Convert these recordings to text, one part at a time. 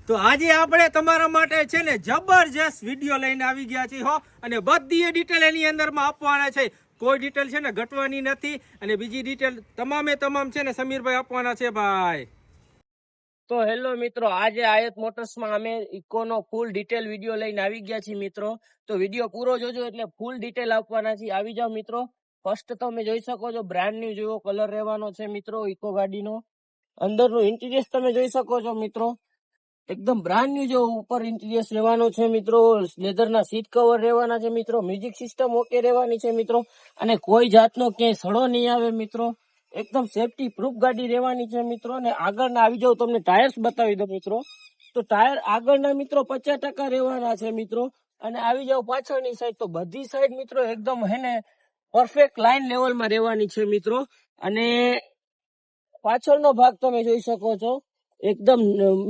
તો આજે આપણે તમારા માટે છે ને જબરજસ્ત વિડીયો લઈને આવી ગયા છીએ હો, અને બધી ડિટેલ એની અંદરમાં આપવાના છે. કોઈ ડિટેલ છે ને ઘટવાની નથી, અને બીજી ડિટેલ તમામ છે ને સમીરભાઈ આપવાના છે ભાઈ. તો હેલો મિત્રો, આજે આયત મોટર્સમાં અમે ઇકોનો ફૂલ ડિટેલ વિડીયો લઈને આવી ગયા છીએ મિત્રો. તો વિડીયો પૂરો જોજો એટલે ફૂલ ડિટેલ આપવાના છે. આવી જાવ મિત્રો. ફર્સ્ટ તમે જોઈ શકો છો બ્રાન્ડ ન્યુ જેવો કલર રહેવાનો છે મિત્રો ઇકો ગાડીનો. અંદરનું ઇન્ટિરિયર તમે જોઈ શકો છો મિત્રો, એકદમ બ્રાન્ડ ન્યુ જેવો ઉપર ઇન્ટિરિયર રહેવાનો છે મિત્રો. લેધરના સીટ કવર રહેવાના છે મિત્રો. મ્યુઝિક સિસ્ટમ ઓકે રહેવાની છે મિત્રો, અને કોઈ જાતનો ક્યાંય સડો નહીં આવે મિત્રો. એકદમ સેફટી પ્રૂફ ગાડી રહેવાની છે મિત્રો. ને આગળના આવી જાવ તમને ટાયર્સ બતાવી દો મિત્રો. તો ટાયર આગળના મિત્રો 50% રહેવાના છે મિત્રો. અને આવી જાવ પાછળની સાઈડ, તો બધી સાઈડ મિત્રો એકદમ હેને પરફેક્ટ લાઈન લેવલમાં રહેવાની છે મિત્રો. અને પાછળનો ભાગ તમે જોઈ શકો છો, એકદમ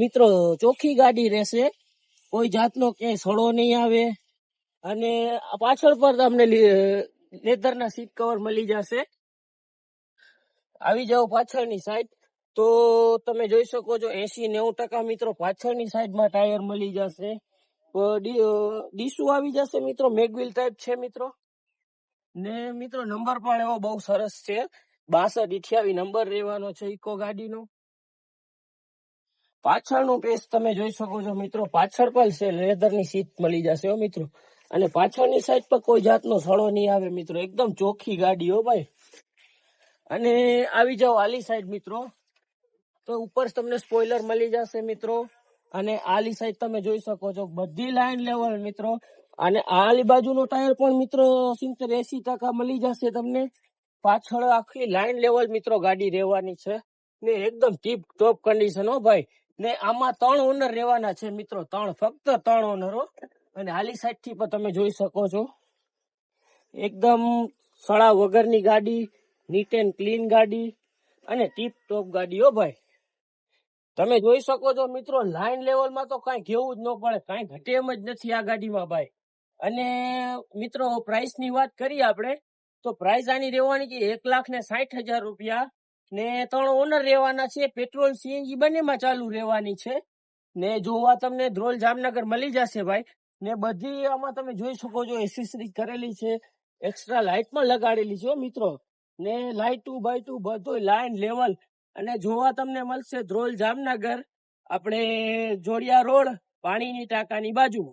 મિત્રો ચોખ્ખી ગાડી રહેશે. કોઈ જાતનો ક્યાંય સડો નહીં આવે. અને પાછળ પર તમને લેધરના સીટ કવર મળી જશે. આવી જાઓ પાછળની સાઈડ, તો તમે જોઈ શકો છો 80-90% મિત્રો પાછળની સાઈડમાં ટાયર મળી જશે. ડીસુ આવી જશે મિત્રો, મેગવિલ ટાઈપ છે મિત્રો. ને મિત્રો નંબર પણ એવો બહુ સરસ છે, 62-88 નંબર રહેવાનો છે ઇકો ગાડીનો. પાછળનું પેજ તમે જોઈ શકો છો મિત્રો, પાછળ પણ છે લેધરની સીટ મળી જશે હો મિત્રો. અને પાછળની સાઈડ પર કોઈ જાતનો સડો નહીં આવે મિત્રો, એકદમ ચોખ્ખી ગાડી હો ભાઈ. અને આવી જાઓ આલી સાઈડ મિત્રો, તો ઉપર તમને સ્પોઇલર મળી જશે મિત્રો. અને આલી સાઈડ તમે જોઈ શકો છો બધી લાઈન લેવલ મિત્રો. અને આલી બાજુનો ટાયર પણ મિત્રો 70-80% મળી જશે તમને. પાછળ આખી લાઈન લેવલ મિત્રો ગાડી રહેવાની છે, ને એકદમ ટીપ ટોપ કન્ડિશન હો ભાઈ. ને આમાં 3 ઓનર રહેવાના છે મિત્રો, ફક્ત 3 ઓનરો. અને આલી સાઈડ થી પણ તમે જોઈ શકો છો એકદમ સડા વગરની ગાડી, નીટ એન્ડ ક્લીન ગાડી, અને ટીપ ટોપ ગાડી હો ભાઈ. તમે જોઈ શકો છો મિત્રો, લાઈન લેવલમાં તો કઈ કેવું જ ન પડે, કઈ ઘટે એમ જ નથી આ ગાડીમાં ભાઈ. અને મિત્રો પ્રાઇસ ની વાત કરીએ આપણે, તો પ્રાઇસ આની રહેવાની છે 1,60,000 રૂપિયા. ને 3 ઓનર રહેવાના છે, પેટ્રોલ સીએનજી બંનેમાં ચાલુ રહેવાની છે. ને જોવા તમને ધ્રોલ જામનગર મળી જશે ભાઈ. ને બધી આમાં તમે જોઈ શકો છો એસેસરી કરેલી છે, એક્સ્ટ્રા લાઇટ પણ લગાડેલી છે મિત્રો. ને લાઇટું બાઇટું બધું લાઈન લેવલ. અને જોવા તમને મળશે ધ્રોલ જામનગર, આપણે જોડિયા રોડ, પાણીની ટાંકાની બાજુ.